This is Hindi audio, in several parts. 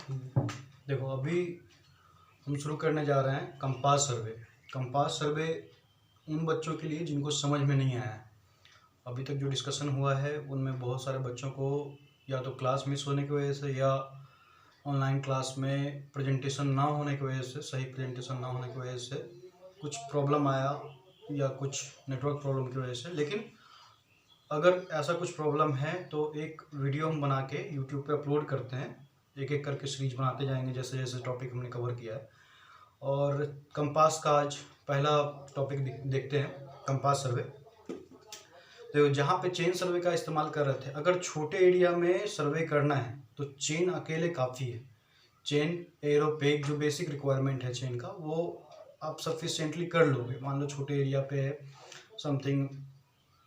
देखो, अभी हम शुरू करने जा रहे हैं कंपास सर्वे। कंपास सर्वे उन बच्चों के लिए जिनको समझ में नहीं आया है। अभी तक जो डिस्कशन हुआ है उनमें बहुत सारे बच्चों को या तो क्लास मिस होने की वजह से या ऑनलाइन क्लास में प्रेजेंटेशन ना होने की वजह से, सही प्रेजेंटेशन ना होने की वजह से कुछ प्रॉब्लम आया या कुछ नेटवर्क प्रॉब्लम की वजह से। लेकिन अगर ऐसा कुछ प्रॉब्लम है तो एक वीडियो हम बना के यूट्यूब पे अपलोड करते हैं, एक एक करके सीरीज बनाते जाएंगे जैसे जैसे टॉपिक हमने कवर किया है। और कंपास का आज पहला टॉपिक देखते हैं, कंपास सर्वे। तो जहाँ पे चेन सर्वे का इस्तेमाल कर रहे थे, अगर छोटे एरिया में सर्वे करना है तो चेन अकेले काफ़ी है। चेन एरोपेक जो बेसिक रिक्वायरमेंट है चेन का, वो आप सफिशिएंटली कर लोगे। मान लो छोटे एरिया पे है, something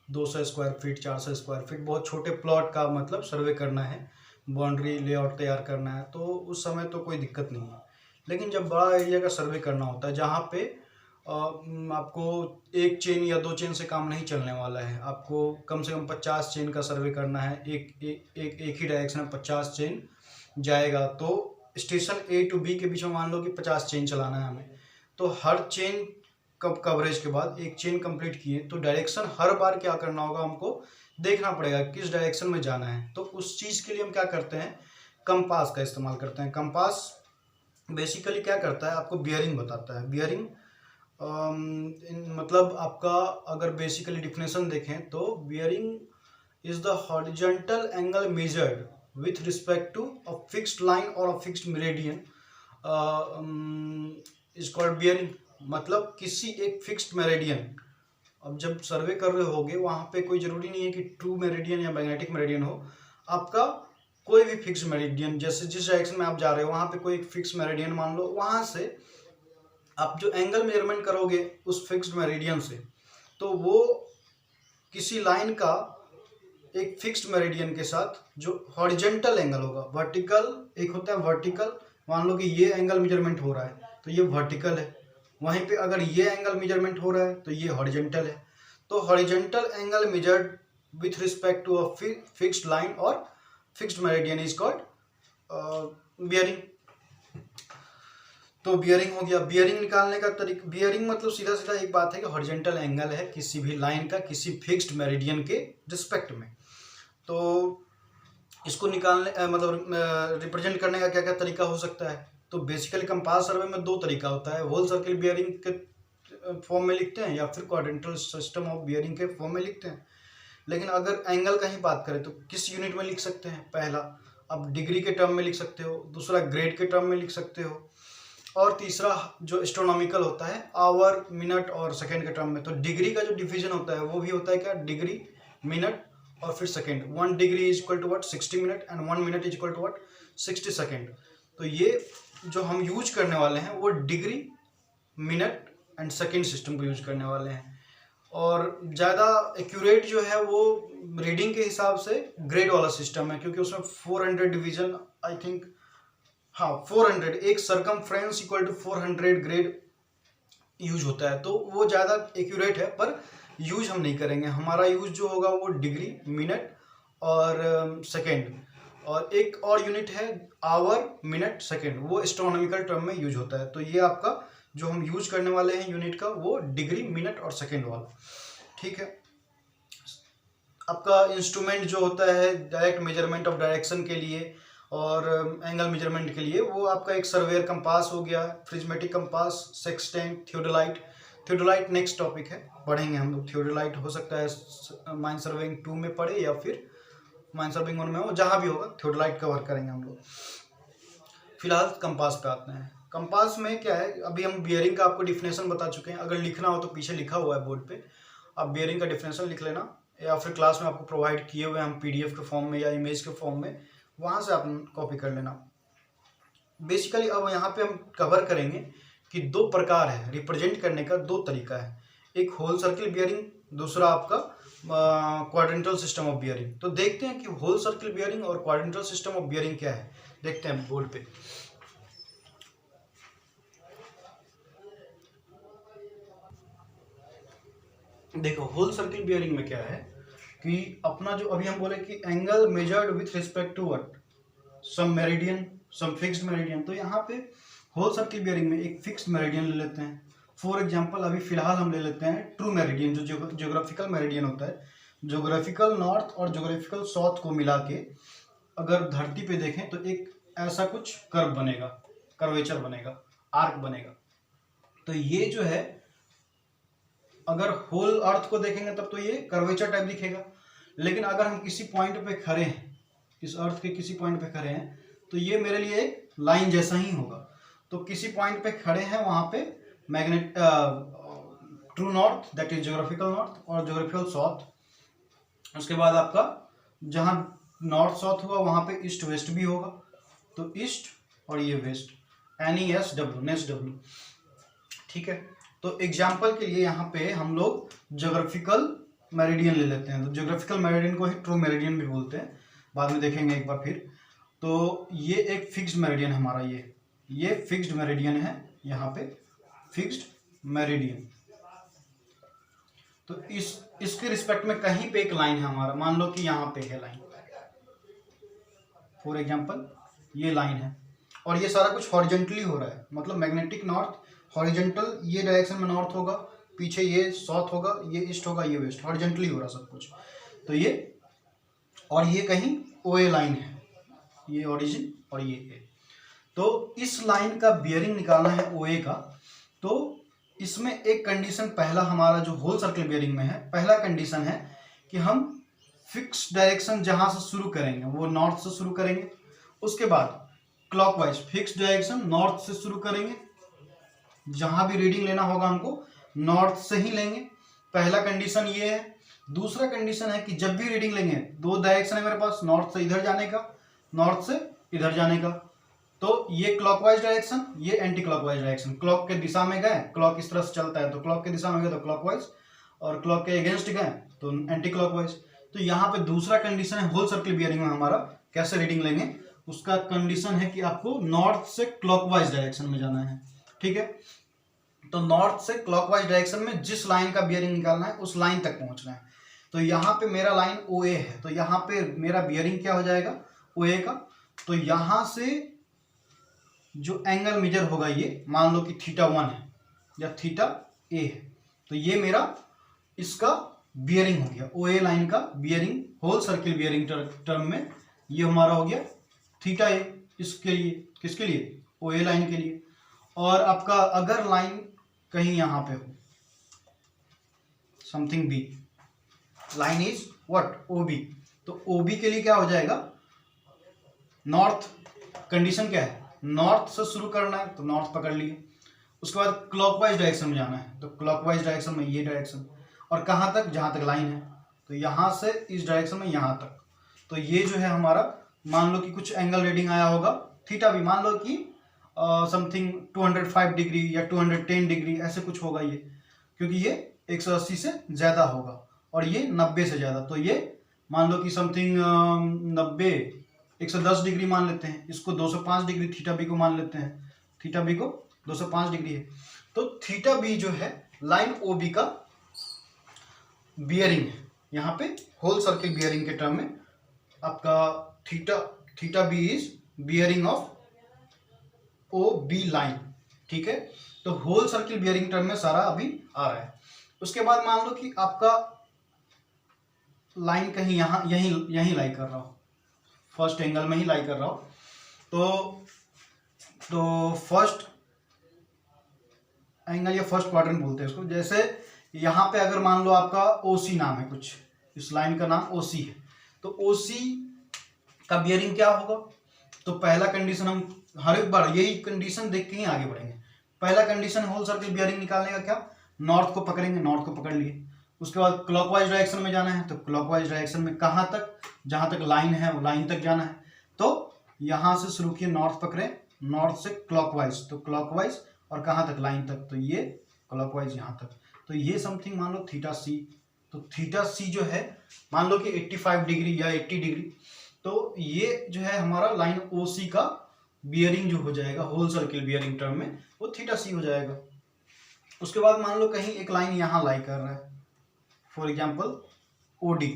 200 square feet, 400 square feet, बहुत छोटे प्लॉट का मतलब सर्वे करना है, बाउंड्री लेआउट तैयार करना है, तो उस समय तो कोई दिक्कत नहीं है। लेकिन जब बड़ा एरिया का सर्वे करना होता है जहाँ पे आपको एक चेन या दो चेन से काम नहीं चलने वाला है, आपको कम से कम 50 चेन का सर्वे करना है, एक ही डायरेक्शन में 50 चेन जाएगा, तो स्टेशन ए टू बी के बीच में मान लो कि 50 चेन चलाना है हमें। तो हर चेन कवरेज के बाद एक चेन कंप्लीट किए तो डायरेक्शन हर बार क्या करना होगा, हमको देखना पड़ेगा किस डायरेक्शन में जाना है। तो उस चीज़ के लिए हम क्या करते हैं, कंपास का इस्तेमाल करते हैं। कंपास बेसिकली क्या करता है, आपको बियरिंग बताता है। बियरिंग मतलब आपका अगर बेसिकली डिफिनेशन देखें तो bearing is the horizontal angle measured with respect to a fixed line और a fixed meridian is called bearing. मतलब किसी एक फिक्स्ड मेरिडियन, अब जब सर्वे कर रहे होगे वहाँ पे कोई ज़रूरी नहीं है कि ट्रू मेरिडियन या मैग्नेटिक मेरिडियन हो, आपका कोई भी फिक्स मेरिडियन, जैसे जिस डायरेक्शन में आप जा रहे हो वहाँ पे कोई एक फिक्स मेरिडियन मान लो, वहाँ से आप जो एंगल मेजरमेंट करोगे उस फिक्स्ड मेरिडियन से, तो वो किसी लाइन का एक फिक्स्ड मेरिडियन के साथ जो हॉरिजेंटल एंगल होगा, वर्टिकल एक होता है वर्टिकल, मान लो कि ये एंगल मेजरमेंट हो रहा है तो ये वर्टिकल है, वहीं पे अगर ये एंगल मेजरमेंट हो रहा है तो ये हॉरिजेंटल है। तो horizontal angle measured with respect to a fixed line और fixed meridian is called bearing. तो बियरिंग हो गया। बियरिंग निकालने का तरीका, बियरिंग मतलब सीधा सीधा एक बात है कि हॉरिजेंटल एंगल है किसी भी लाइन का किसी फिक्स्ड मेरिडियन के रिस्पेक्ट में। तो इसको निकालने मतलब रिप्रेजेंट करने का क्या क्या तरीका हो सकता है, तो बेसिकली कंपास सर्वे में दो तरीका होता है, होल सर्किल बियरिंग के फॉर्म में लिखते हैं या फिर क्वाड्रेंटल सिस्टम ऑफ बियरिंग के फॉर्म में लिखते हैं। लेकिन अगर एंगल का ही बात करें तो किस यूनिट में लिख सकते हैं, पहला आप डिग्री के टर्म में लिख सकते हो, दूसरा ग्रेड के टर्म में लिख सकते हो, और तीसरा जो एस्ट्रोनॉमिकल होता है आवर मिनट और सेकेंड के टर्म में। तो डिग्री का जो डिवीजन होता है वो भी होता है क्या, डिग्री मिनट और फिर second. 1 degree is equal to what 60 minute and 1 minute is equal to what 60 second. तो ये जो हम यूज करने वाले हैं वो degree minute and second system को यूज करने वाले हैं। और ज़्यादा एक्यूरेट जो है वो रीडिंग के हिसाब से ग्रेड वाला सिस्टम है, क्योंकि उसमें 400 डिवीजन आई थिंक, हाँ 400, एक circumference equal to 400 grade use होता है, तो वो ज़्यादा एक्यूरेट है। पर यूज हम नहीं करेंगे, हमारा यूज जो होगा वो डिग्री मिनट और सेकेंड, और एक और यूनिट है आवर मिनट सेकेंड, वो एस्ट्रोनॉमिकल टर्म में यूज होता है। तो ये आपका जो हम यूज करने वाले हैं यूनिट का वो डिग्री मिनट और सेकेंड वाला, ठीक है। आपका इंस्ट्रूमेंट जो होता है डायरेक्ट मेजरमेंट ऑफ डायरेक्शन के लिए और एंगल मेजरमेंट के लिए, वो आपका एक सर्वेयर कंपास हो गया, prismatic compass, sextant, theodolite. Theodolite next topic है, पढ़ेंगे हम लोग। थियोडोलाइट हो सकता है माइन सर्वेइंग 2 में पढ़े या फिर माइन सर्विंग 1 में हो, जहाँ भी होगा थियोडोलाइट कवर करेंगे हम लोग। फिलहाल कंपास पे आते हैं। कंपास में क्या है, अभी हम बियरिंग का आपको डिफिनेशन बता चुके हैं, अगर लिखना हो तो पीछे लिखा हुआ है बोर्ड पे, आप बियरिंग का डिफिनेशन लिख लेना, या फिर क्लास में आपको प्रोवाइड किए हुए हम PDF के फॉर्म में या इमेज के फॉर्म में, वहाँ से आप कॉपी कर लेना। बेसिकली अब यहाँ पे हम कवर करेंगे कि दो प्रकार है रिप्रेजेंट करने का, दो तरीका है, एक होल सर्किल बियरिंग, दूसरा आपका क्वाड्रेंटल सिस्टम ऑफ बियरिंग। तो देखते हैं कि होल सर्किल बियरिंग और क्वाड्रेंटल सिस्टम ऑफ बियरिंग क्या है, देखते हैं बोर्ड पे। देखो होल सर्किल बियरिंग में क्या है कि अपना जो अभी हम बोले कि angle measured with respect to what, some meridian, some fixed meridian. तो यहाँ पे होल सर्किल बियरिंग में एक फिक्स्ड मेरिडियन ले लेते हैं। फॉर एग्जांपल अभी फिलहाल हम ले लेते हैं ट्रू मेरिडियन, जो ज्योग्राफिकल मेरिडियन होता है। ज्योग्राफिकल नॉर्थ और ज्योग्राफिकल साउथ को मिला के अगर धरती पे देखें तो एक ऐसा कुछ कर्व बनेगा, कर्वेचर बनेगा, आर्क बनेगा। तो ये जो है अगर होल अर्थ को देखेंगे तब तो ये कर्वेचर टाइप दिखेगा, लेकिन अगर हम किसी पॉइंट पे खड़े हैं, इस अर्थ के किसी पॉइंट पे खड़े हैं, तो ये मेरे लिए एक लाइन जैसा ही होगा। तो किसी पॉइंट पे खड़े हैं वहां पे magnet true north that is geographical north और ज्योग्राफिकल साउथ। उसके बाद आपका जहां नॉर्थ साउथ हुआ वहां पे ईस्ट वेस्ट भी होगा, तो ईस्ट और ये वेस्ट, NESW। ठीक है, तो एग्जाम्पल के लिए यहाँ पे हम लोग ज्योग्राफिकल मेरिडियन ले लेते हैं। तो ज्योग्राफिकल मेरिडियन को ही ट्रू मेरिडियन भी बोलते हैं, बाद में देखेंगे एक बार फिर। तो ये एक फिक्स्ड मेरिडियन हमारा, ये फिक्स्ड मेरिडियन है, यहाँ पे फिक्स्ड मेरिडियन। तो इसके रिस्पेक्ट में कहीं पे एक लाइन है हमारा, मान लो कि यहाँ पे है लाइन, फॉर एग्जाम्पल ये लाइन है, और ये सारा कुछ हॉरिजेंटली हो रहा है, मतलब मैग्नेटिक नॉर्थ हॉरिजेंटल, ये डायरेक्शन में नॉर्थ होगा, पीछे ये साउथ होगा, ये ईस्ट होगा, ये वेस्ट, हॉरिजेंटली हो रहा सब कुछ। तो ये और ये कहीं OA लाइन है, ये ओरिजिन और ये A। तो इस लाइन का बियरिंग निकालना है OA का। तो इसमें एक कंडीशन, पहला हमारा जो होल सर्कल बियरिंग में है, पहला कंडीशन है कि हम फिक्स डायरेक्शन जहां से शुरू करेंगे वो नॉर्थ से शुरू करेंगे। उसके बाद क्लॉकवाइज फिक्स डायरेक्शन नॉर्थ से शुरू करेंगे, जहां भी रीडिंग लेना होगा हमको नॉर्थ से ही लेंगे। पहला कंडीशन ये है। दूसरा कंडीशन है कि जब भी रीडिंग लेंगे, दो डायरेक्शन है मेरे पास, नॉर्थ से इधर जाने का, नॉर्थ से इधर जाने का। तो ये क्लॉकवाइज डायरेक्शन, ये एंटी क्लॉकवाइज डायरेक्शन। क्लॉक के दिशा में गए, क्लॉक इस तरह से चलता है तो क्लॉक के दिशा में गए तो क्लॉकवाइज, और क्लॉक के अगेंस्ट गए तो एंटी क्लॉकवाइज। तो यहाँ पे दूसरा कंडीशन है होल सर्कल बियरिंग में हमारा कैसे रीडिंग लेंगे, उसका कंडीशन है कि आपको नॉर्थ से क्लॉकवाइज डायरेक्शन में जाना है। ठीक है, तो नॉर्थ से क्लॉकवाइज डायरेक्शन में जिस लाइन का बियरिंग निकालना है उस लाइन तक पहुंचना है। तो यहाँ पे मेरा लाइन OA है, तो यहाँ पे मेरा बियरिंग क्या हो जाएगा OA का। तो यहाँ से जो एंगल मेजर होगा, ये मान लो कि θ1 है या θA है, तो ये मेरा इसका बियरिंग हो गया, OA लाइन का bearing, whole circle bearing term में ये हमारा हो गया θA। इसके लिए, किसके लिए, OA लाइन के लिए। और आपका अगर लाइन कहीं यहाँ पे हो, something B, line is what, OB, तो OB के लिए क्या हो जाएगा, नॉर्थ, कंडीशन क्या है, नॉर्थ से शुरू करना है तो नॉर्थ पकड़ लिए। उसके बाद क्लॉकवाइज डायरेक्शन में जाना है तो क्लॉकवाइज डायरेक्शन में ये डायरेक्शन, और कहाँ तक, जहाँ तक लाइन है, तो यहाँ से इस डायरेक्शन में यहाँ तक। तो ये जो है हमारा, मान लो कि कुछ एंगल रीडिंग आया होगा θB, मान लो कि समथिंग 205 डिग्री या 210 डिग्री ऐसे कुछ होगा ये, क्योंकि ये 180 से ज़्यादा होगा और ये 90 से ज़्यादा। तो ये मान लो कि समथिंग 90, 110 डिग्री मान लेते हैं, इसको 205 डिग्री θB को मान लेते हैं, θB को 205 डिग्री है। तो θB जो है लाइन OB का बियरिंग है, यहाँ पे होल सर्किल बियरिंग के टर्म में आपका θB is bearing of OB line. ठीक है, तो होल सर्किल बियरिंग टर्म में सारा अभी आ रहा है। उसके बाद मान लो कि आपका लाइन कहीं यहाँ यहीं लाई कर रहा हो, फर्स्ट एंगल में ही लाई कर रहा हो, तो फर्स्ट एंगल या फर्स्ट क्वाड्रेंट बोलते हैं इसको। जैसे यहाँ पे अगर मान लो आपका OC नाम है कुछ, इस लाइन का नाम OC है, तो OC का बियरिंग क्या होगा। तो पहला कंडीशन, हम हर एक बार यही कंडीशन देख के ही आगे बढ़ेंगे। पहला कंडीशन होल सर्किल बियरिंग निकालने का क्या, नॉर्थ को पकड़ेंगे, नॉर्थ को पकड़ लिए। उसके बाद क्लॉकवाइज डायरेक्शन में जाना है तो क्लॉकवाइज डायरेक्शन में कहाँ तक, जहाँ तक लाइन है वो लाइन तक जाना है। तो यहाँ से शुरू किए, नॉर्थ पकड़े, नॉर्थ से क्लॉकवाइज तो क्लॉकवाइज, और कहाँ तक, लाइन तक, तो ये क्लॉकवाइज यहाँ तक। तो ये समथिंग मान लो θC, तो θC जो है मान लो कि 85 डिग्री या 80 डिग्री, तो ये जो है हमारा लाइन OC का बियरिंग जो हो जाएगा होल सर्किल बियरिंग टर्म में, वो θC हो जाएगा। उसके बाद मान लो कहीं एक लाइन यहाँ लाई कर रहा है, फॉर एग्जाम्पल OD,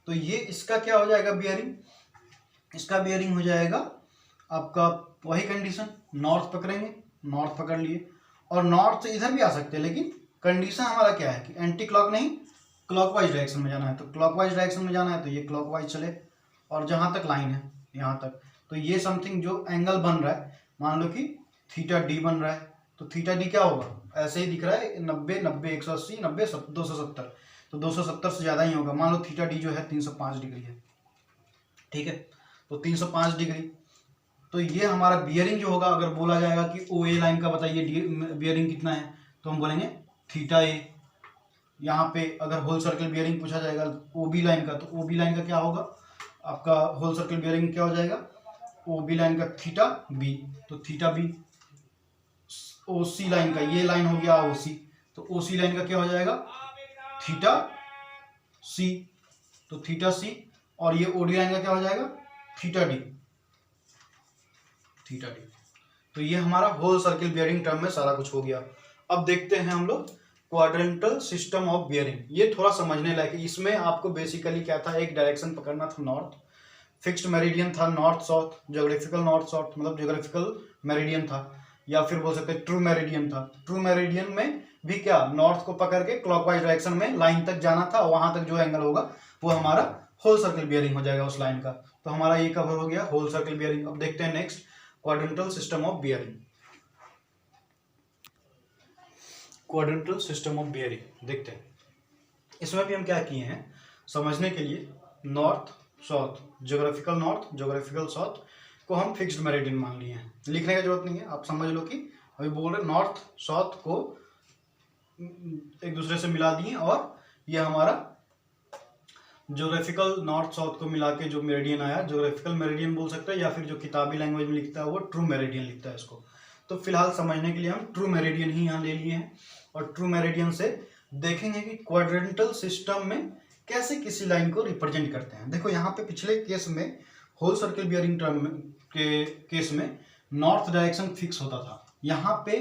तो ये इसका क्या हो जाएगा बियरिंग, इसका बियरिंग हो जाएगा आपका वही कंडीशन, नॉर्थ पकड़ेंगे, नॉर्थ पकड़ लिए, और नॉर्थ से इधर भी आ सकते हैं, लेकिन कंडीशन हमारा क्या है कि एंटी क्लॉक नहीं, क्लॉकवाइज डायरेक्शन में जाना है। तो क्लॉकवाइज डायरेक्शन में जाना है तो ये क्लॉकवाइज चले, और जहाँ तक लाइन है यहाँ तक, तो ये समथिंग जो एंगल बन रहा है, मान लो कि थीटा डी बन रहा है, तो थीटा डी क्या होगा, ऐसे ही दिख रहा है 90 90 180 90 270, तो 270 से ज़्यादा ही होगा। मान लो थीटा डी जो है 305 डिग्री है, ठीक है, तो 305 डिग्री। तो ये हमारा बियरिंग जो होगा, अगर बोला जाएगा कि ओ ए लाइन का बताइए बियरिंग कितना है, तो हम बोलेंगे थीटा ए। यहाँ पे अगर होल सर्कल बियरिंग पूछा जाएगा ओ बी लाइन का, तो ओ बी लाइन का क्या होगा, आपका होल सर्कल बियरिंग क्या हो जाएगा, ओ बी लाइन का थीटा बी, तो थीटा बी। ओ सी लाइन का, ये लाइन हो गया ओ सी, तो ओ सी लाइन का क्या हो जाएगा, थीटा सी, तो थीटा सी। और ये ओडी लाइन का क्या हो जाएगा, थीटा डी, थीटा डी। तो ये हमारा होल सर्किल बियरिंग टर्म में सारा कुछ हो गया। अब देखते हैं हम लोग क्वाड्रेंटल सिस्टम ऑफ बियरिंग। ये थोड़ा समझने लायक है। इसमें आपको बेसिकली क्या था, एक डायरेक्शन पकड़ना था नॉर्थ, फिक्स्ड मेरिडियन था north south, geographical north south मतलब ज्योग्राफिकल मेरिडियन था, या फिर बोल सकते हैं ट्रू मेरिडियन था। ट्रू मेरिडियन में भी क्या, नॉर्थ को पकड़ के क्लॉकवाइज डायरेक्शन में लाइन तक जाना था, वहां तक जो एंगल होगा वो हमारा होल सर्किल बियरिंग हो जाएगा उस लाइन का। तो हमारा ये कवर हो गया होल सर्किल बियरिंग। अब देखते हैं next quadrantal system of bearing. Quadrantal system of bearing देखते हैं। इसमें भी हम क्या किए हैं समझने के लिए, north south, geographical north geographical south को हम फिक्स्ड मेरिडियन मान लिए हैं। लिखने की जरूरत नहीं है, आप समझ लो कि अभी बोल रहे नॉर्थ साउथ को एक दूसरे से मिला दिए, और ये हमारा ज्योग्राफिकल नॉर्थ साउथ को मिला के जो मेरिडियन आया, ज्योग्राफिकल मेरिडियन बोल सकते हैं, या फिर जो किताबी लैंग्वेज में लिखता है वो ट्रू मेरिडियन लिखता है इसको। तो फिलहाल समझने के लिए हम ट्रू मेरिडियन ही यहाँ ले लिए हैं, और ट्रू मेरिडियन से देखेंगे कि क्वाड्रेंटल सिस्टम में कैसे किसी लाइन को रिप्रेजेंट करते हैं। देखो यहाँ पे पिछले केस में होल सर्किल बियरिंग टर्म के केस में नॉर्थ डायरेक्शन फिक्स होता था, यहाँ पे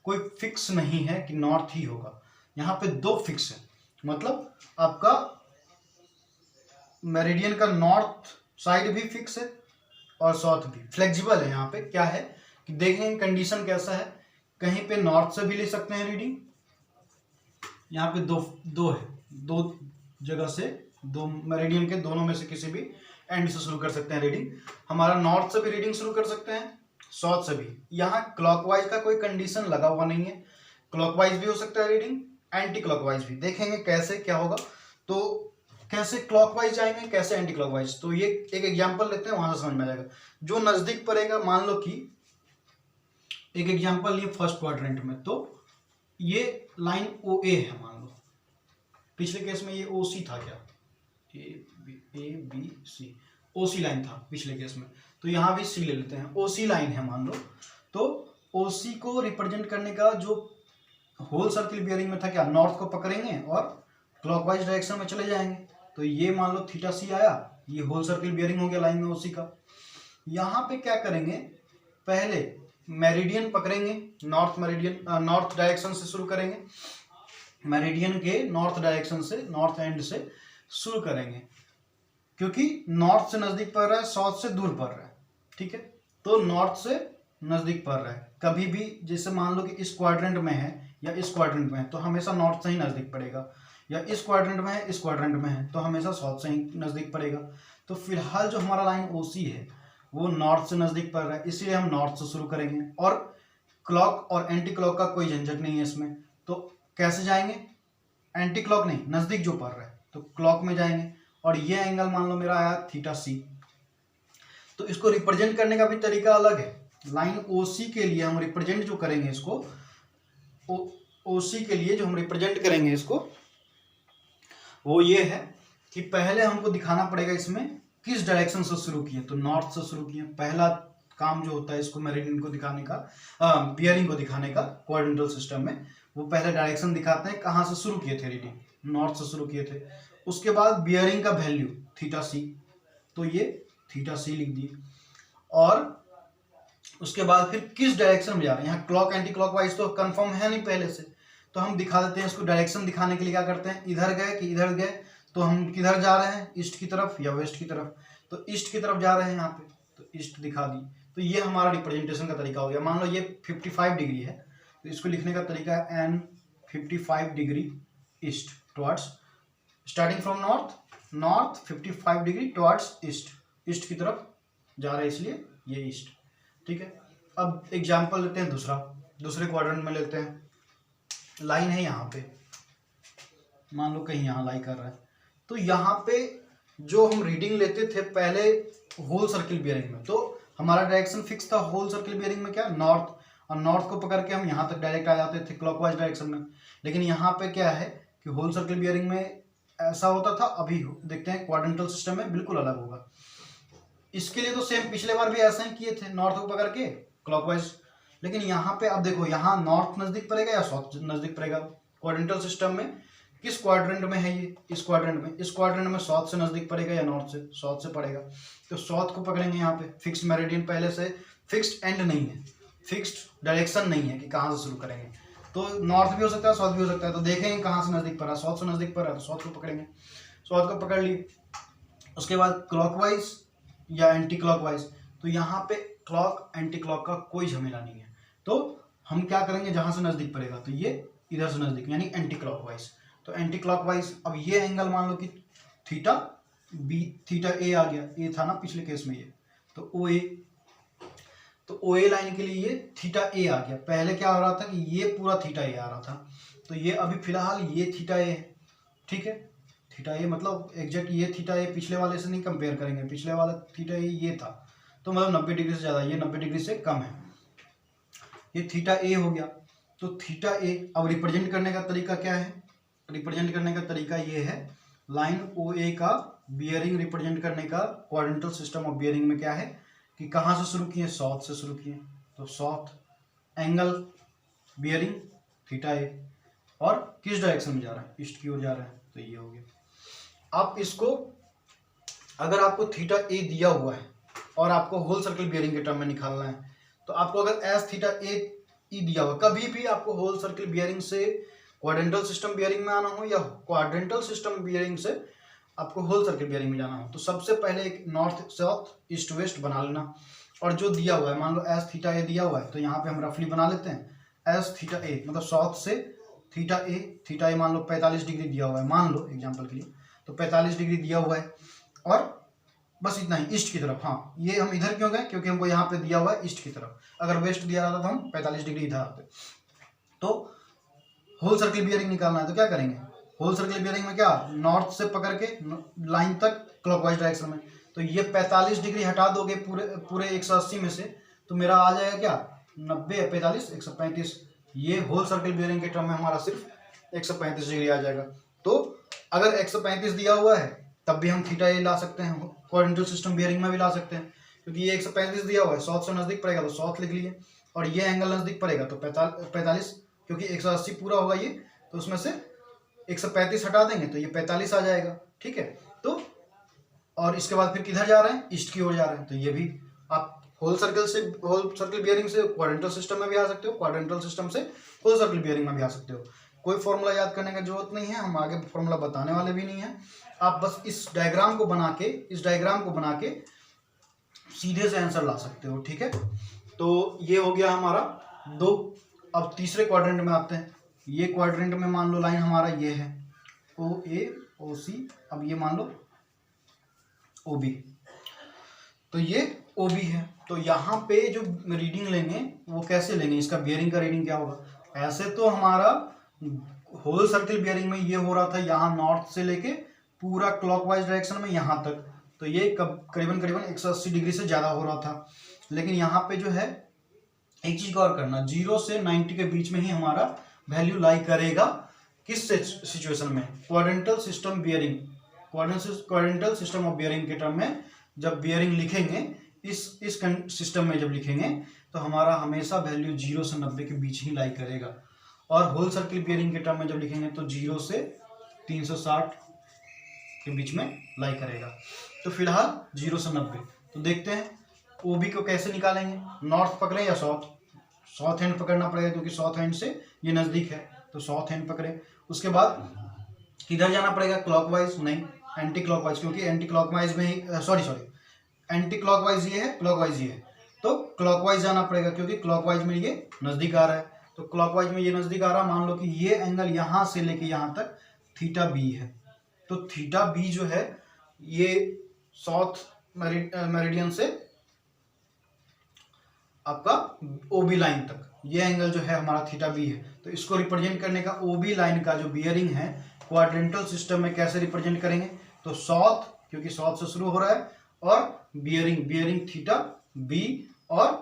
कोई फिक्स नहीं है कि नॉर्थ ही होगा, यहाँ पे दो फिक्स है। मतलब आपका मेरिडियन का नॉर्थ साइड भी फिक्स है और साउथ भी फ्लेक्सिबल है। यहाँ पे क्या है कि देखेंगे कंडीशन कैसा है, कहीं पे नॉर्थ से भी ले सकते हैं रीडिंग, यहाँ पे दो है, दो जगह से, दो मेरिडियन के दोनों में से किसी भी एंड से शुरू कर सकते हैं रीडिंग। हमारा नॉर्थ से भी रीडिंग शुरू कर सकते हैं, साउथ से भी। यहाँ क्लॉकवाइज का कोई कंडीशन लगा हुआ नहीं है, क्लॉकवाइज भी हो सकता है रीडिंग, एंटी क्लॉकवाइज भी। देखेंगे कैसे क्या होगा, तो कैसे क्लॉकवाइज जाएंगे कैसे एंटी क्लॉकवाइज, तो ये एक एग्जांपल लेते हैं, वहां से समझ में आ जाएगा। जो नजदीक पड़ेगा, मान लो कि एक एग्जांपल लिए फर्स्ट क्वाड्रेंट में, तो ये लाइन ओ ए है मान लो, पिछले केस में ये ओ सी था क्या, A B C, O C line था पिछले केस में, तो यहाँ भी सी ले लेते हैं, ओ सी लाइन है मान लो। तो ओ सी को रिप्रेजेंट करने का जो होल सर्किल बियरिंग में था क्या, नॉर्थ को पकड़ेंगे और क्लॉकवाइज डायरेक्शन में चले जाएंगे। तो ये मान लो थीटा सी आया, ये होल सर्किल बियरिंग हो गया लाइन में ओसी का। यहाँ पे क्या करेंगे, पहले मेरिडियन पकड़ेंगे, नॉर्थ मेरिडियन, नॉर्थ डायरेक्शन से शुरू करेंगे, मेरिडियन के नॉर्थ डायरेक्शन से, नॉर्थ एंड से शुरू करेंगे, क्योंकि नॉर्थ से नजदीक पड़ रहा है, साउथ से दूर पड़ रहा है, ठीक है। तो नॉर्थ से नजदीक पड़ रहा है, कभी भी जैसे मान लो कि इस क्वाड्रेंट में है या इस क्वाड्रेंट में है, तो हमेशा नॉर्थ से ही नजदीक पड़ेगा, या इस क्वाड्रेंट में है इस क्वाड्रेंट में है, तो हमेशा साउथ से ही नजदीक पड़ेगा। तो फिलहाल जो हमारा लाइन ओसी है वो नॉर्थ से नजदीक पड़ रहा है, इसलिए हम नॉर्थ से शुरू करेंगे, और क्लॉक और एंटी क्लॉक का कोई झंझट नहीं है इसमें। तो कैसे जाएंगे, एंटी क्लॉक नहीं, नजदीक जो पड़ रहा है तो क्लॉक में जाएंगे, और ये एंगल मान लो मेरा आया थीटा सी। तो इसको रिप्रेजेंट करने का भी तरीका अलग है। लाइन ओसी के लिए हम रिप्रेजेंट जो करेंगे इसको, ओसी के लिए जो हम रिप्रेजेंट करेंगे इसको, वो ये है कि पहले हमको दिखाना पड़ेगा इसमें किस डायरेक्शन से शुरू किए, तो नॉर्थ से शुरू किए। पहला काम जो होता है इसको मेरिडियन को दिखाने का, बियरिंग को दिखाने का क्वाड्रेंटल सिस्टम में, वो पहले डायरेक्शन दिखाते हैं कहाँ से शुरू किए थे रीडिंग, नॉर्थ से शुरू किए थे। उसके बाद बियरिंग का वैल्यू थीटा सी, तो ये थीटा सी लिख दिए, और उसके बाद फिर किस डायरेक्शन में जा रहे हैं। यहाँ क्लॉक एंटी क्लॉकवाइज तो कंफर्म है नहीं पहले से, तो हम दिखा देते हैं इसको। डायरेक्शन दिखाने के लिए क्या करते हैं, इधर गए कि इधर गए, तो हम किधर जा रहे हैं, ईस्ट की तरफ या वेस्ट की तरफ, तो ईस्ट की तरफ जा रहे हैं यहाँ पे, तो ईस्ट दिखा दी। तो ये हमारा रिप्रेजेंटेशन का तरीका हो गया। मान लो ये 55 डिग्री है, तो इसको लिखने का तरीका है N 55 degree east towards, starting from north 55 degree towards east की तरफ जा रहा है, इसलिए ये ईस्ट। ठीक है, अब एग्जाम्पल लेते हैं दूसरे क्वाड्रेंट में लेते हैं। लाइन है यहाँ पे, मान लो कहीं यहाँ लाई कर रहा है, तो यहाँ पे जो हम रीडिंग लेते थे पहले होल सर्किल बियरिंग में, तो हमारा डायरेक्शन फिक्स था होल सर्किल बियरिंग में क्या, नॉर्थ, और नॉर्थ को पकड़ के हम यहाँ तक डायरेक्ट आ जाते थे क्लॉकवाइज डायरेक्शन में। लेकिन यहाँ पे क्या है कि होल सर्किल बियरिंग में ऐसा होता था, अभी देखते हैं क्वाड्रेंटल सिस्टम में बिल्कुल अलग होगा। इसके लिए तो सेम पिछले बार भी ऐसा ही किए थे, नॉर्थ को पकड़ के क्लॉकवाइज। लेकिन यहाँ पे अब देखो, यहाँ नॉर्थ नजदीक पड़ेगा या साउथ नजदीक पड़ेगा क्वाड्रेंटल सिस्टम में, किस क्वाड्रेंट में है ये, इस क्वाड्रेंट में साउथ से नजदीक पड़ेगा या नॉर्थ से, साउथ से पड़ेगा, तो साउथ को पकड़ेंगे। यहाँ पे फिक्स मेरिडियन पहले से, फिक्स्ड एंड नहीं है, फिक्स्ड डायरेक्शन नहीं है कि कहाँ से शुरू करेंगे, तो नॉर्थ भी हो सकता है साउथ भी हो सकता है। तो देखेंगे कहाँ से नजदीक पड़ा, साउथ से नजदीक पड़ा तो साउथ को पकड़ेंगे, साउथ को पकड़ ली। उसके बाद क्लॉकवाइज या एंटी क्लॉकवाइज, तो यहाँ पे क्लॉक एंटी क्लॉक का कोई झमेला नहीं है, तो हम क्या करेंगे, जहाँ से नजदीक पड़ेगा तो ये इधर से नजदीक, यानी एंटी क्लॉकवाइज। तो एंटी क्लॉकवाइज, अब ये एंगल मान लो कि थीटा ए आ गया, ए था ना पिछले केस में ये, तो ओ ए लाइन के लिए ये थीटा ए आ गया। पहले क्या हो रहा था कि ये पूरा थीटा ए आ रहा था, तो ये अभी फिलहाल ये थीटा ए है। ठीक है, थीटा ए मतलब एग्जैक्ट ये थीटा ए, पिछले वाले से नहीं कंपेयर करेंगे, पिछले वाला थीटा ए ये था, तो मतलब 90 डिग्री से ज़्यादा, ये 90 डिग्री से कम है, ये थीटा ए हो गया। तो थीटा ए, अब रिप्रेजेंट करने का तरीका क्या है, रिप्रेजेंट करने का तरीका ये है, लाइन ओ ए का बियरिंग रिप्रेजेंट करने का क्वाड्रेंटल सिस्टम ऑफ बियरिंग में क्या है कि कहाँ से शुरू किए, साउथ से शुरू किए, तो साउथ एंगल बियरिंग थीटा ए, और किस डायरेक्शन में जा रहा है, ईस्ट की ओर जा रहा है, तो ये हो गया। अब इसको अगर आपको थीटा ए दिया हुआ है और आपको होल सर्कल बियरिंग के टर्म में निकालना है, तो आपको अगर एस थीटा ए ई दिया हुआ, कभी भी आपको होल सर्कल बियरिंग से क्वाड्रेंटल सिस्टम बियरिंग में आना हो या क्वाड्रेंटल सिस्टम बियरिंग से आपको होल सर्कल बियरिंग में जाना हो, तो सबसे पहले एक नॉर्थ साउथ ईस्ट वेस्ट बना लेना। और जो दिया हुआ है, मान लो एस थीटा ए दिया हुआ है, तो यहाँ पे हम रफली बना लेते हैं एस थीटा ए, मतलब साउथ से थीटा ए मान लो 45 डिग्री दिया हुआ है, मान लो एग्जाम्पल के लिए, तो 45 डिग्री दिया हुआ है, और बस इतना ही ईस्ट की तरफ। हाँ, ये हम इधर क्यों गए, क्योंकि हमको यहाँ पे दिया हुआ है ईस्ट की तरफ, अगर वेस्ट दिया रहता तो हम 45 डिग्री इधर आते। तो होल सर्कल बियरिंग निकालना है, तो क्या करेंगे, होल सर्कल बियरिंग में क्या, नॉर्थ से पकड़ के लाइन तक क्लॉकवाइज डायरेक्शन में, तो ये 45 डिग्री हटा दोगे पूरे 180 में से, तो मेरा आ जाएगा क्या 90 45 135, ये होल सर्कल बियरिंग के टर्म में हमारा सिर्फ 135 डिग्री आ जाएगा। तो अगर 135 दिया हुआ है तब भी हम थीटा ए ला सकते हैं, क्वाड्रेंटल सिस्टम बियरिंग में भी ला सकते हैं, क्योंकि ये 135 दिया हुआ है, साउथ से नजदीक पड़ेगा तो साउथ लिख लिए, और ये एंगल नजदीक पड़ेगा तो 45, क्योंकि 180 पूरा होगा ये, तो उसमें से 135 हटा देंगे तो ये 45 आ जाएगा। ठीक है, तो और इसके बाद फिर किधर जा रहे हैं, ईस्ट की ओर जा रहे हैं, तो ये भी आप होल सर्कल बियरिंग से क्वाड्रेंटल सिस्टम में भी आ सकते हो, क्वाड्रेंटल सिस्टम से होल सर्कल बियरिंग में भी आ सकते हो। कोई फॉर्मूला याद करने की जरूरत नहीं है, हम आगे फॉर्मूला बताने वाले भी नहीं है, आप बस इस डायग्राम को बना के सीधे से आंसर ला सकते हो। ठीक है, तो ये हो गया हमारा दो। अब तीसरे क्वाड्रेंट में आते हैं, ये क्वाड्रेंट में मान लो लाइन हमारा ये है ओ ए ओ सी, अब ये मान लो ओ बी, तो ये ओ बी है। तो यहाँ पे जो रीडिंग लेंगे वो कैसे लेंगे, इसका बियरिंग का रीडिंग क्या होगा, ऐसे तो हमारा होल सर्कल बियरिंग में ये हो रहा था यहाँ नॉर्थ से लेके पूरा क्लॉकवाइज डायरेक्शन में यहाँ तक, तो ये करीबन 180 डिग्री से ज़्यादा हो रहा था। लेकिन यहाँ पे जो है एक चीज़ और करना, 0 से 90 के बीच में ही हमारा वैल्यू लाई करेगा, किस सिचुएशन में, quadrantal system bearing, quadrantal system of bearing के टर्म में जब बियरिंग लिखेंगे, इस सिस्टम में जब लिखेंगे तो हमारा हमेशा वैल्यू 0 से 90 के बीच ही लाई करेगा। और होल सर्कल बियरिंग के टर्म में जब लिखेंगे तो 0 से 360 के बीच में लाई करेगा। तो फिलहाल 0 से 90, तो देखते हैं ओ बी को कैसे निकालेंगे, नॉर्थ पकड़े या साउथ हैंड पकड़ना पड़ेगा, क्योंकि साउथ हैंड से ये नज़दीक है, तो साउथ हैंड पकड़े। उसके बाद किधर जाना पड़ेगा, क्लॉकवाइज नहीं, एंटी क्लॉकवाइज, क्योंकि एंटी क्लॉकवाइज में ही एंटी क्लॉकवाइज ये है, क्लॉकवाइज ये है, तो क्लॉकवाइज जाना पड़ेगा, क्योंकि क्लॉकवाइज में ये नजदीक आ रहा है। तो क्लॉकवाइज में ये नजदीक आ रहा है, मान लो कि ये एंगल यहां से लेके यहां तक थीटा बी है, तो थीटा बी जो है ये साउथ मेरिडियन से आपका ओबी लाइन तक, ये एंगल जो है हमारा थीटा बी है। तो इसको रिप्रेजेंट करने का ओबी लाइन का जो बियरिंग है क्वाड्रेंटल सिस्टम में कैसे रिप्रेजेंट करेंगे, तो साउथ, क्योंकि साउथ से शुरू हो रहा है, और बियरिंग थीटा बी, और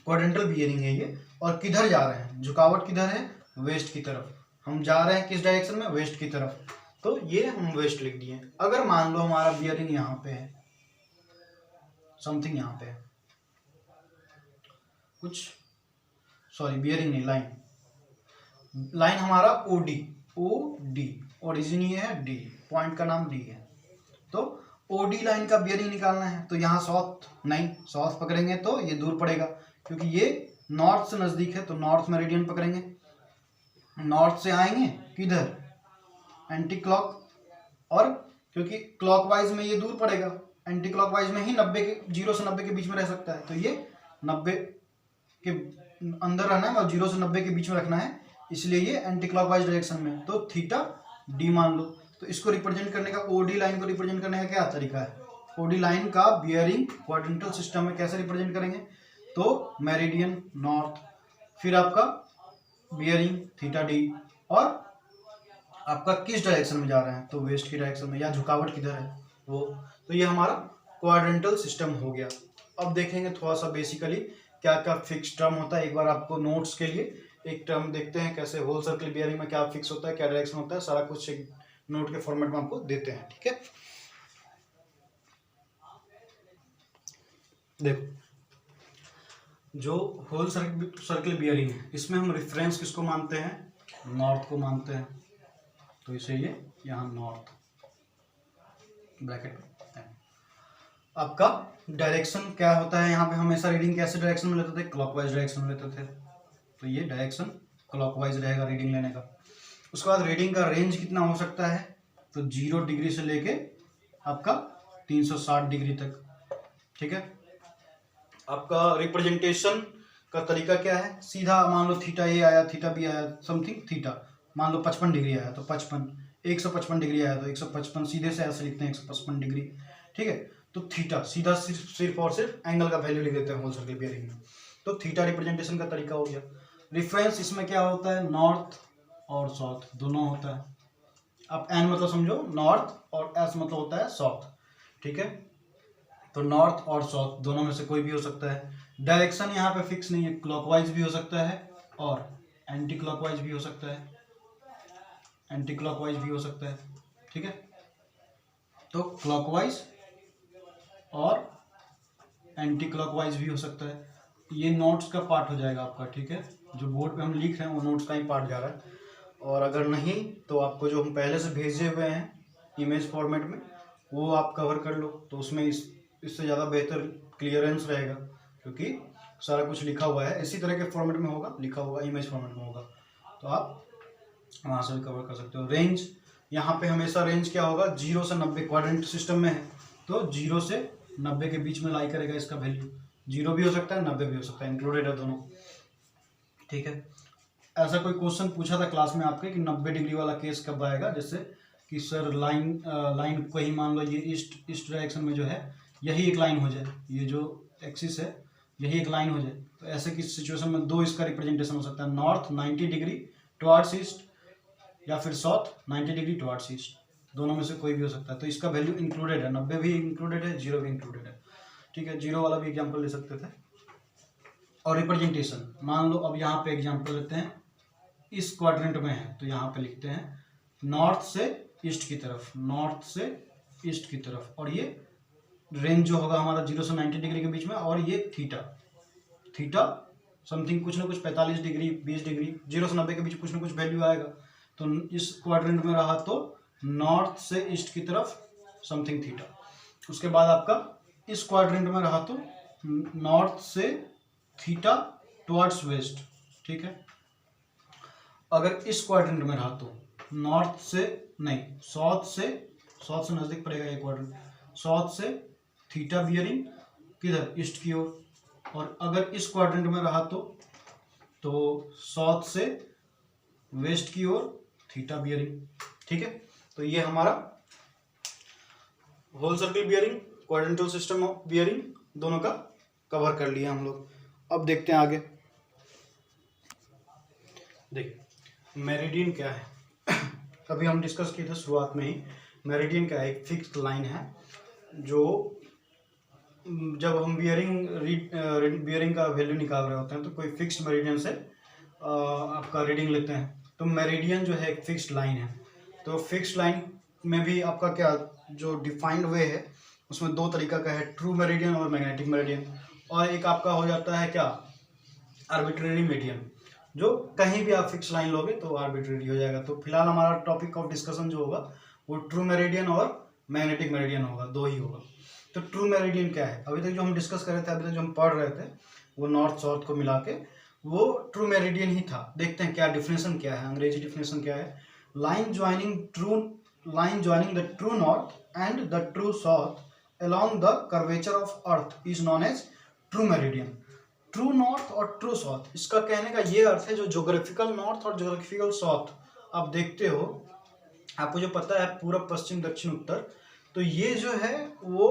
क्वाड्रेंटल बियरिंग है ये, और किधर जा रहे हैं, झुकावट किधर है, वेस्ट की तरफ। हम जा रहे हैं किस डायरेक्शन में, वेस्ट की तरफ, तो ये हम वेस्ट लिख दिए। अगर मान लो हमारा बियरिंग यहाँ पे है, समथिंग यहाँ पे है कुछ, सॉरी बियरिंग नहीं, लाइन हमारा ओडी, ओरिजिन ये है, डी पॉइंट का नाम डी है। तो ओडी लाइन का बियरिंग निकालना है, तो यहाँ साउथ नहीं, साउथ पकड़ेंगे तो ये दूर पड़ेगा, क्योंकि ये नॉर्थ से नजदीक है, तो नॉर्थ मेरिडियन पकड़ेंगे। नॉर्थ से आएंगे किधर, एंटी क्लॉक, और क्योंकि क्लॉकवाइज में ये दूर पड़ेगा, एंटी क्लॉकवाइज में ही 0 से 90 के बीच में रह सकता है, तो ये 90 के अंदर रहना है और 0 से 90 के बीच में रखना है, इसलिए ये एंटी क्लॉकवाइज डायरेक्शन में। तो थीटा डी मान लो। तो इसको रिप्रेजेंट करने का, ओडी लाइन को रिप्रेजेंट करने का क्या तरीका है, ओडी लाइन का बियरिंग क्वाड्रेंटल सिस्टम में कैसे रिप्रेजेंट करेंगे, तो मेरिडियन नॉर्थ, फिर आपका बियरिंग थीटा डी, और आपका किस डायरेक्शन में जा रहे हैं, तो वेस्ट की डायरेक्शन में, या झुकावट किधर है वो। तो ये हमारा क्वाड्रेंटल सिस्टम हो गया। अब देखेंगे थोड़ा सा बेसिकली क्या क्या फिक्स टर्म होता है। एक बार आपको नोट्स के लिए एक टर्म देखते हैं, कैसे होल सर्कल बियरिंग में क्या फिक्स होता है, क्या डायरेक्शन होता है, सारा कुछ एक नोट के फॉर्मेट में आपको देते हैं, ठीक है। देखो, जो होल सर्कल बियरिंग है, इसमें हम रेफरेंस किसको मानते हैं, नॉर्थ को मानते हैं, तो इसे ये यहाँ नॉर्थ ब्रैकेट। आपका डायरेक्शन क्या होता है, यहाँ पे हमेशा रीडिंग कैसे डायरेक्शन में लेते थे, क्लॉकवाइज डायरेक्शन में लेते थे, तो ये डायरेक्शन क्लॉकवाइज रहेगा रीडिंग लेने का। उसके बाद रीडिंग का रेंज कितना हो सकता है, तो 0 डिग्री से लेके आपका 360 डिग्री तक, ठीक है। आपका रिप्रेजेंटेशन का तरीका क्या है, सीधा मान लो थीटा ए आया, थीटा बी आया, समथिंग थीटा, मान लो 55 डिग्री आया तो 55, 155 डिग्री आया तो 155, सीधे से ऐसे लिखते हैं 155 डिग्री, ठीक है। तो थीटा सीधा सिर्फ और सिर्फ एंगल का वैल्यू लिख देते हैं होल सर्कल बियरिंग में, तो थीटा रिप्रेजेंटेशन का तरीका हो गया। रिफरेंस इसमें क्या होता है, नॉर्थ और साउथ दोनों होता है। आप एन मतलब समझो नॉर्थ, और एस मतलब होता है साउथ, ठीक है। तो नॉर्थ और साउथ दोनों में से कोई भी हो सकता है। डायरेक्शन यहाँ पे फिक्स नहीं है, क्लॉकवाइज भी हो सकता है और एंटी क्लॉकवाइज भी हो सकता है, एंटी क्लॉकवाइज भी हो सकता है, ठीक है। तो क्लॉकवाइज और एंटी क्लॉकवाइज भी हो सकता है। ये नोट्स का पार्ट हो जाएगा आपका, ठीक है। जो बोर्ड पे हम लिख रहे हैं वो नोट्स का ही पार्ट जा रहा है, और अगर नहीं तो आपको जो हम पहले से भेजे हुए हैं इमेज फॉर्मेट में वो आप कवर कर लो, तो उसमें इससे ज़्यादा बेहतर क्लियरेंस रहेगा, क्योंकि सारा कुछ लिखा हुआ है, इसी तरह के फॉर्मेट में होगा, लिखा हुआ इमेज फॉर्मेट में होगा, तो आप वहाँ से भी कवर कर सकते हो। रेंज, यहाँ पे हमेशा रेंज क्या होगा, 0 से 90 क्वाड्रेंट सिस्टम में है, तो 0 से 90 के बीच में लाई करेगा इसका वैल्यू, 0 भी हो सकता है 90 भी हो सकता है, इंक्लूडेड है दोनों, ठीक है। ऐसा कोई क्वेश्चन पूछा था क्लास में आपके कि 90 डिग्री वाला केस कब आएगा, जैसे कि सर लाइन को ही मान लो ये ईस्ट डायरेक्शन में जो है यही एक लाइन हो जाए, ये जो एक्सिस है यही एक लाइन हो जाए, तो ऐसे की सिचुएशन में दो इसका रिप्रेजेंटेशन हो सकता है, नॉर्थ 90 डिग्री टुवर्ड्स ईस्ट या फिर साउथ 90 डिग्री टुवर्ड्स ईस्ट, दोनों में से कोई भी हो सकता है। तो इसका वैल्यू इंक्लूडेड है, 90 भी इंक्लूडेड है, 0 भी इंक्लूडेड है, ठीक है। 0 वाला भी एग्जाम्पल ले सकते थे। और रिप्रेजेंटेशन, मान लो अब यहाँ पे एग्जाम्पल लेते हैं, इस क्वाड्रेंट में है तो यहाँ पे लिखते हैं नॉर्थ से ईस्ट की तरफ, नॉर्थ से ईस्ट की तरफ, और ये रेंज जो होगा हमारा 0 से 90 डिग्री के बीच में, और ये थीटा समथिंग कुछ ना कुछ 45 डिग्री 20 डिग्री 0 से 90 के बीच कुछ ना कुछ वैल्यू आएगा। तो इस क्वाड्रेंट में रहा तो नॉर्थ से ईस्ट की तरफ समथिंग थीटा, उसके बाद आपका इस क्वाड्रेंट में रहा तो नॉर्थ से थीटा टुवर्ड्स वेस्ट, ठीक है। अगर इस क्वाड्रेंट में रहा तो नॉर्थ से नहीं, साउथ से नजदीक पड़ेगा ये क्वाड्रेंट, साउथ से थीटा बियरिंग किधर, ईस्ट की ओर, और अगर इस क्वाड्रेंट में रहा तो साउथ से वेस्ट की ओर थीटा बियरिंग। ठीक है, तो ये हमारा whole circle bearing, quadrantal system of bearing दोनों का कवर कर लिया हम लोग। अब देखते हैं आगे। देखिए मेरिडियन क्या है, अभी हम डिस्कस किए थे शुरुआत में ही। मेरिडियन क्या है, एक फिक्स्ड लाइन है जो जब हम बियरिंग का वैल्यू निकाल रहे होते हैं तो कोई फिक्स्ड मेरिडियन से आपका रीडिंग लेते हैं। तो मेरिडियन जो है एक फिक्स्ड लाइन है। तो फिक्स्ड लाइन में भी आपका क्या जो डिफाइंड वे है उसमें दो तरीका का है, ट्रू मेरिडियन और मैग्नेटिक मेरिडियन। और एक आपका हो जाता है क्या, आर्बिट्रेरी मेरिडियन, जो कहीं भी आप फिक्स लाइन लोगे तो आर्बिट्रेरी हो जाएगा। तो फिलहाल हमारा टॉपिक ऑफ डिस्कशन जो होगा वो ट्रू मेरिडियन और मैग्नेटिक मेरिडियन होगा, दो ही होगा। तो ट्रू मेरिडियन क्या है, अभी तक जो हम डिस्कस कर रहे थे, अभी तक जो हम पढ़ रहे थे वो नॉर्थ साउथ को मिला के वो ट्रू मेरिडियन ही था। देखते हैं क्या डिफिनेशन क्या है, अंग्रेजी डिफिनेशन क्या है। Line joining the true north and the true south along the curvature of earth is known as true meridian। True north और ट्रू साउथ, इसका कहने का ये अर्थ है जो ज्योग्राफिकल नॉर्थ और ज्योग्राफिकल साउथ आप देखते हो, आपको जो पता है पूरब पश्चिम दक्षिण उत्तर, तो ये जो है वो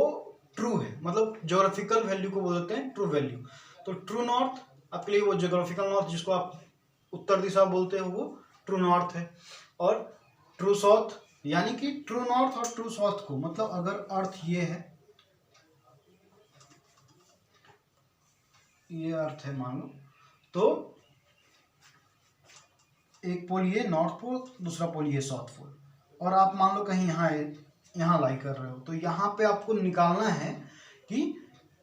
ट्रू है, मतलब ज्योग्राफिकल वैल्यू को बोलते हैं ट्रू वैल्यू। तो ट्रू नॉर्थ आपके लिए वो ज्योग्राफिकल नॉर्थ जिसको आप उत्तर दिशा बोलते हो वो ट्रू नॉर्थ है। और ट्रू साउथ यानी कि ट्रू नॉर्थ और ट्रू साउथ को, मतलब अगर अर्थ ये है, ये अर्थ है मान लो, तो एक पोल ये नॉर्थ पोल, दूसरा पोल ये साउथ पोल, और आप मान लो कहीं यहाँ लाई कर रहे हो, तो यहाँ पे आपको निकालना है कि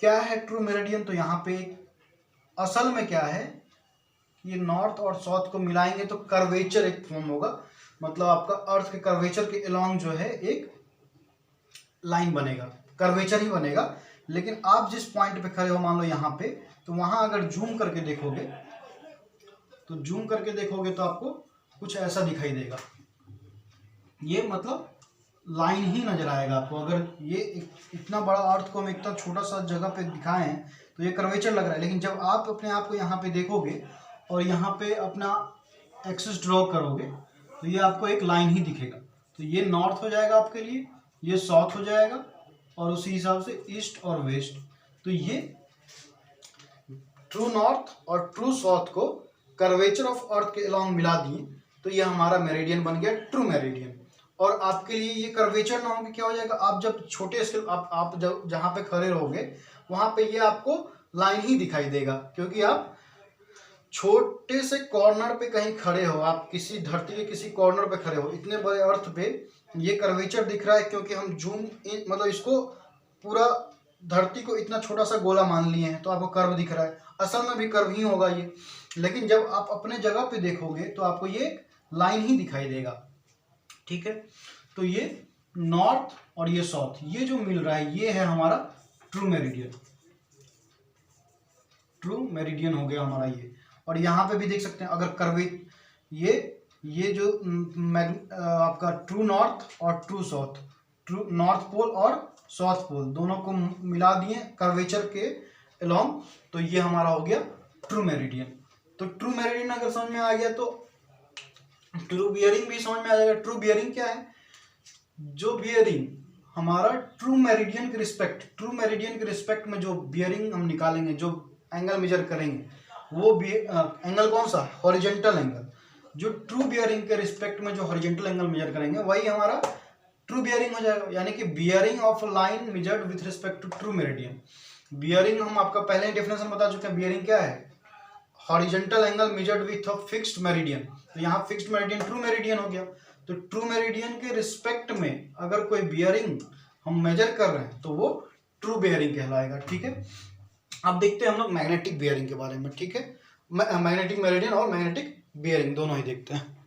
क्या है ट्रू मेरिडियन। तो यहाँ पे असल में क्या है, ये नॉर्थ और साउथ को मिलाएंगे तो कर्वेचर एक फॉर्म होगा, मतलब आपका अर्थ के कर्वेचर के अलोंग जो है एक लाइन बनेगा, कर्वेचर ही बनेगा। लेकिन आप जिस पॉइंट पे खड़े हो मान लो यहाँ पे, तो वहां अगर जूम करके देखोगे तो आपको कुछ ऐसा दिखाई देगा, ये मतलब लाइन ही नजर आएगा आपको। अगर ये इतना बड़ा अर्थ को हम इतना छोटा सा जगह पे दिखाएं हैं तो ये कर्वेचर लग रहा है, लेकिन जब आप अपने आप को यहाँ पे देखोगे और यहाँ पे अपना एक्सिस ड्रॉ करोगे तो ये आपको एक लाइन ही दिखेगा। तो ये नॉर्थ हो जाएगा आपके लिए, ये साउथ हो जाएगा, और उसी हिसाब से ईस्ट और वेस्ट। तो ये ट्रू नॉर्थ और ट्रू साउथ को कर्वेचर ऑफ अर्थ के अलोंग मिला दिए तो ये हमारा मेरिडियन बन गया, ट्रू मेरिडियन। और आपके लिए ये कर्वेचर ना होंगे क्या हो जाएगा, आप जब छोटे स्केल आप जब जहाँ पे खड़े रहोगे वहाँ पे ये आपको लाइन ही दिखाई देगा, क्योंकि आप छोटे से कॉर्नर पे कहीं खड़े हो, आप किसी धरती के किसी कॉर्नर पे खड़े हो, इतने बड़े अर्थ पे ये कर्वेचर दिख रहा है क्योंकि हम जूम इन, मतलब इसको पूरा धरती को इतना छोटा सा गोला मान लिए हैं तो आपको कर्व दिख रहा है, असल में भी कर्व ही होगा ये। लेकिन जब आप अपने जगह पे देखोगे तो आपको ये लाइन ही दिखाई देगा। ठीक है, तो ये नॉर्थ और ये साउथ ये जो मिल रहा है ये है हमारा ट्रू मेरिडियन। ट्रू मेरिडियन हो गया हमारा ये। और यहाँ पे भी देख सकते हैं अगर कर्वे ये जो आपका ट्रू नॉर्थ और true south, true north pole और साउथ पोल दोनों को मिला दिए कर्वेचर के अलोंग, तो ये हमारा हो गया ट्रू मेरिडियन। तो ट्रू मेरिडियन अगर समझ में आ गया तो ट्रू बियरिंग भी समझ में आ जाएगा। ट्रू बियरिंग क्या है, जो बियरिंग हमारा ट्रू मेरिडियन के रिस्पेक्ट में जो बियरिंग हम निकालेंगे, जो एंगल मेजर करेंगे वो एंगल कौन सा, हॉरिजेंटल एंगल। जो ट्रू बियरिंग के रिस्पेक्ट में जो हॉरिजेंटल एंगल मेजर करेंगे वही हमारा ट्रू बियरिंग हो जाएगा, यानी कि bearing of line measured with respect to true meridian. Bearing हम आपका पहले ही डेफिनेशन बता चुके हैं, बियरिंग क्या है, horizontal angle measured with a fixed meridian. तो यहाँ फिक्स्ड मेरिडियन ट्रू मेरिडियन हो गया। तो ट्रू मेरिडियन के रिस्पेक्ट में अगर कोई बियरिंग हम मेजर कर रहे हैं तो वो ट्रू बियरिंग कहलाएगा। ठीक है, अब देखते हैं हम लोग मैग्नेटिक बियरिंग के बारे में। ठीक है, मैग्नेटिक मेरिडियन और मैग्नेटिक बियरिंग दोनों ही देखते हैं।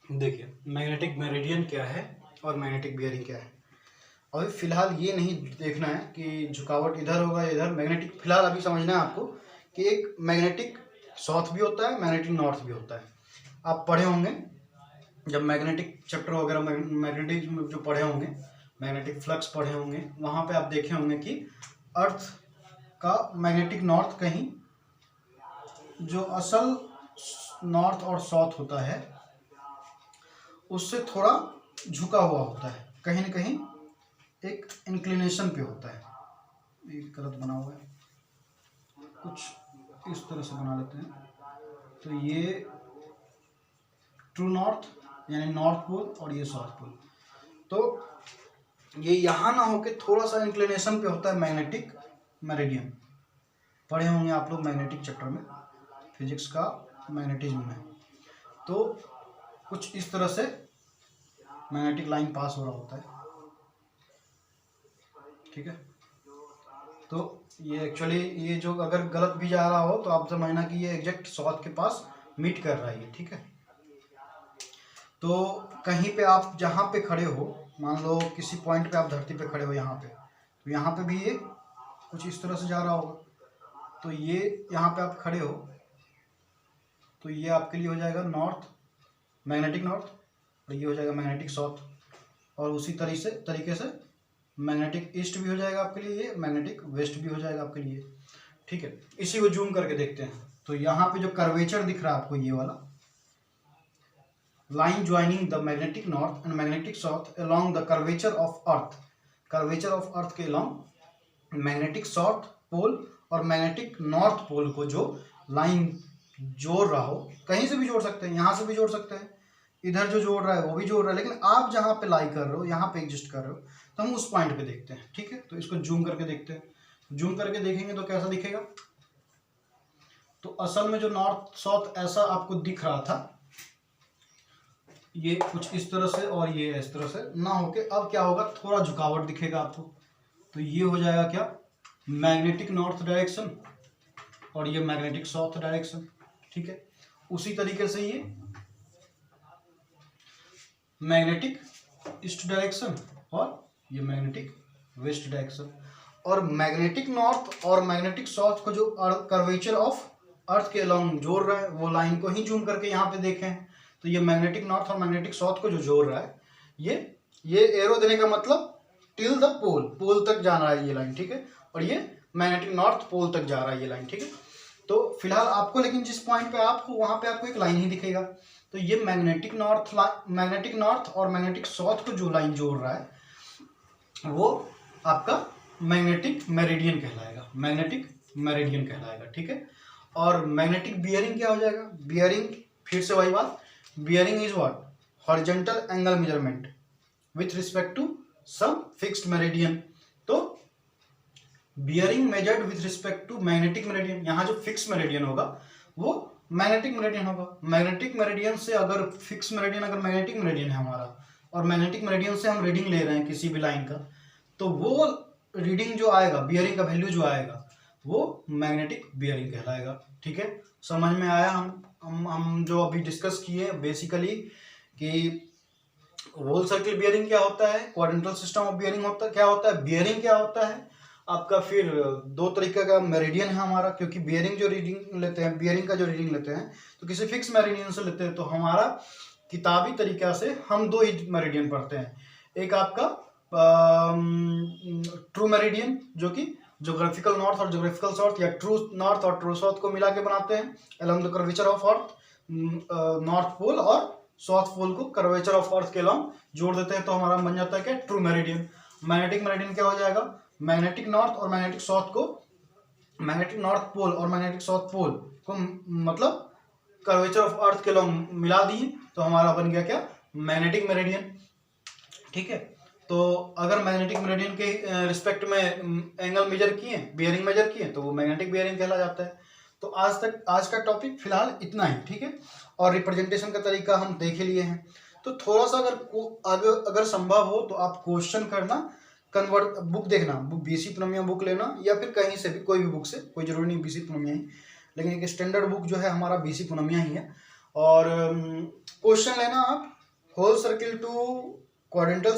देखिए मैग्नेटिक मेरिडियन क्या है और मैग्नेटिक बियरिंग क्या है। अभी फिलहाल ये नहीं देखना है कि झुकावट इधर होगा या इधर, मैग्नेटिक फिलहाल अभी समझना है आपको कि एक मैग्नेटिक साउथ भी होता है, मैग्नेटिक नॉर्थ भी होता है। आप पढ़े होंगे जब मैग्नेटिक चैप्टर वगैरह मैग्नेटिक जो पढ़े होंगे मैग्नेटिक फ्लक्स पढ़े होंगे, वहाँ पे आप देखे होंगे कि अर्थ का मैग्नेटिक नॉर्थ कहीं जो असल नॉर्थ और साउथ होता है उससे थोड़ा झुका हुआ होता है, कहीं ना कहीं एक इंक्लिनेशन पे होता है। ये गलत बना हुआ है, कुछ इस तरह से बना लेते हैं। तो ये ट्रू नॉर्थ यानी नॉर्थ पोल और ये साउथ पोल। तो ये यहाँ ना होके थोड़ा सा इंक्लिनेशन पे होता है मैग्नेटिक मेरिडियन। पढ़े होंगे आप लोग मैग्नेटिक चैप्टर में, फिजिक्स का मैग्नेटिज्म में। तो कुछ इस तरह से मैग्नेटिक लाइन पास हो रहा होता है, ठीक है। तो ये एक्चुअली ये जो अगर गलत भी जा रहा हो तो आप समझना कि ये एग्जैक्ट साउथ के पास मीट कर रहा है ये, ठीक है। तो कहीं पे आप जहाँ पे खड़े हो, मान लो किसी पॉइंट पे आप धरती पे खड़े हो यहाँ पे, तो यहाँ पे भी ये कुछ इस तरह से जा रहा होगा। तो ये यहाँ पे आप खड़े हो तो ये आपके लिए हो जाएगा नॉर्थ, मैग्नेटिक नॉर्थ, और ये हो जाएगा मैग्नेटिक साउथ। और उसी तरीके से मैग्नेटिक ईस्ट भी हो जाएगा आपके लिए, ये मैग्नेटिक वेस्ट भी हो जाएगा आपके लिए, ठीक है। इसी को जूम करके देखते हैं। तो यहाँ पे जो कर्वेचर दिख रहा है आपको, ये वाला line joining the magnetic north and magnetic south along the curvature of earth, curvature of अर्थ के अलोंग मैग्नेटिक साउथ पोल और मैग्नेटिक नॉर्थ पोल को जो लाइन जोड़ रहा हो, कहीं से भी जोड़ सकते हैं, यहाँ से भी जोड़ सकते हैं, इधर जो जोड़ रहा है वो भी जोड़ रहा है, लेकिन आप जहाँ पे लाई कर रहे हो, यहाँ पे एग्जिस्ट कर रहे हो, तो हम उस पॉइंट पे देखते हैं, ठीक है। तो इसको जूम करके देखते हैं। जूम करके देखेंगे तो कैसा दिखेगा। तो असल में जो नॉर्थ साउथ ऐसा आपको दिख रहा था, ये कुछ इस तरह से और ये इस तरह से ना होके अब क्या होगा, थोड़ा झुकावट दिखेगा आपको। तो ये हो जाएगा क्या, मैग्नेटिक नॉर्थ डायरेक्शन और ये मैग्नेटिक साउथ डायरेक्शन, ठीक है। उसी तरीके से ये मैग्नेटिक ईस्ट डायरेक्शन और ये मैग्नेटिक वेस्ट डायरेक्शन। और मैग्नेटिक नॉर्थ और मैग्नेटिक साउथ को जो कर्वेचर ऑफ अर्थ के अलोंग जोड़ रहा है, वो लाइन को ही जूम करके यहाँ पे देखें। तो ये मैग्नेटिक नॉर्थ और मैग्नेटिक साउथ को जो जोड़ रहा है, ये एरो देने का मतलब टिल द पोल, पोल तक जाना है ये लाइन, ठीक है। और ये मैग्नेटिक नॉर्थ पोल तक जा रहा है ये लाइन, ठीक है। तो फिलहाल आपको, लेकिन जिस पॉइंट पे आप हो वहां पे आपको एक लाइन ही दिखेगा। तो ये मैग्नेटिक नॉर्थ और मैग्नेटिक साउथ को जो लाइन जोड़ रहा है वो आपका मैग्नेटिक मेरिडियन कहलाएगा, मैग्नेटिक मेरिडियन कहलाएगा, ठीक है। और मैग्नेटिक बियरिंग क्या हो जाएगा, बियरिंग फिर से वही बात, bearing is what, horizontal angle measurement with respect to some fixed meridian. तो bearing measured with respect to magnetic meridian, यहाँ जो फिक्स मेरिडियन होगा वो मैग्नेटिक मेरिडियन होगा। मैग्नेटिक मेरिडियन से अगर फिक्स मेरिडियन अगर मैग्नेटिक मेरिडियन है हमारा, और मैग्नेटिक मेरिडियन से हम रीडिंग ले रहे हैं किसी भी लाइन का, तो वो रीडिंग जो आएगा, बियरिंग का वैल्यू जो आएगा, वो मैग्नेटिक बियरिंग कहलाएगा, ठीक है। समझ में आया। हम जो अभी डिस्कस किए बेसिकली कि होल सर्किल बियरिंग क्या होता है, क्वाड्रेंटल सिस्टम ऑफ बियरिंग क्या होता है, बियरिंग क्या होता है आपका। फिर दो तरीके का मेरिडियन है हमारा, क्योंकि बियरिंग जो रीडिंग लेते हैं, बियरिंग का जो रीडिंग लेते हैं तो किसी फिक्स मेरिडियन से लेते हैं। तो हमारा किताबी तरीका से हम दो ही मेरिडियन पढ़ते हैं, एक आपका ट्रू मेरिडियन जो कि ज्योग्राफिकल नॉर्थ और ज्योग्राफिकल साउथ या ट्रू नॉर्थ और ट्रू साउथ को मिला के बनाते हैं along the curvature of earth, north pole और साउथ पोल को कर्वेचर ऑफ अर्थ के अलोंग जोड़ देते हैं, तो हमारा बन जाता है क्या, ट्रू मेरिडियन। मैग्नेटिक मेरिडियन क्या हो जाएगा, मैग्नेटिक नॉर्थ और मैग्नेटिक साउथ को, मैग्नेटिक नॉर्थ पोल और मैग्नेटिक साउथ पोल को मतलब कर्वेचर ऑफ अर्थ के अलोंग मिला दिए, तो हमारा बन गया क्या, मैग्नेटिक मेरिडियन, ठीक है। तो अगर मैग्नेटिक मेरिडियन के रिस्पेक्ट में एंगल मेजर किए, बियरिंग मेजर किए, तो वो मैग्नेटिक बियरिंग कहला जाता है। तो आज का टॉपिक फिलहाल इतना ही, ठीक है। और रिप्रेजेंटेशन का तरीका हम देख लिए हैं। तो थोड़ा सा अगर संभव हो तो आप क्वेश्चन करना, कन्वर्ट बुक देखना, बुक बीसी पूनमिया बुक लेना, या फिर कहीं से भी कोई भी बुक से, कोई जरूरी नहीं बीसी पूनमिया ही, लेकिन एक स्टैंडर्ड बुक जो है हमारा बीसी पूनमिया ही है। और क्वेश्चन लेना आप, whole circle to quadrantal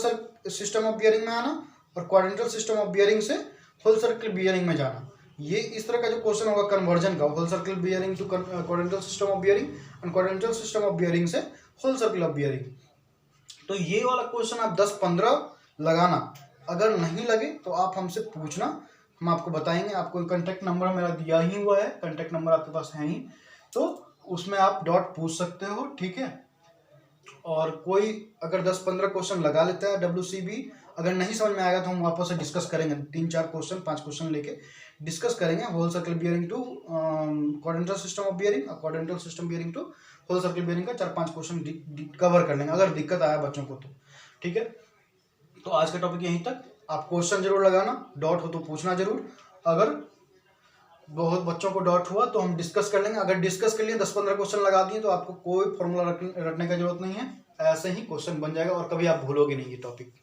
system of bearing में आना और क्वाड्रेंटल सिस्टम ऑफ बियरिंग से होल सर्किल बियरिंग में जाना। ये इस तरह का जो क्वेश्चन होगा कन्वर्जन का, whole circle bearing to quadrantal system of bearing and quadrantal system of bearing से होल सर्किल ऑफ बियरिंग। तो ये वाला क्वेश्चन आप 10-15 लगाना। अगर नहीं लगे तो आप हमसे पूछना, हम आपको बताएंगे। आपको कांटेक्ट नंबर मेरा दिया ही हुआ है, कांटेक्ट नंबर आपके पास है ही, तो उसमें आप डॉट पूछ सकते हो, ठीक है। और कोई अगर 10-15 क्वेश्चन लगा लेता है WCB, अगर नहीं समझ में आएगा तो हम वापस से डिस्कस करेंगे, 3-4 क्वेश्चन 5 क्वेश्चन लेके डिस्कस करेंगे। Whole circle bearing to quadrantal system of bearing, quadrantal system bearing to whole circle bearing का 4-5 क्वेश्चन कवर कर लेंगे अगर दिक्कत आया बच्चों को तो, ठीक है। तो आज का टॉपिक यहीं तक। आप क्वेश्चन जरूर लगाना, डाउट हो तो पूछना जरूर। अगर बहुत बच्चों को डाउट हुआ तो हम डिस्कस कर लेंगे। अगर डिस्कस के लिए 10-15 क्वेश्चन लगा दिए तो आपको कोई फॉर्मूला रटने का जरूरत नहीं है, ऐसे ही क्वेश्चन बन जाएगा और कभी आप भूलोगे नहीं ये टॉपिक।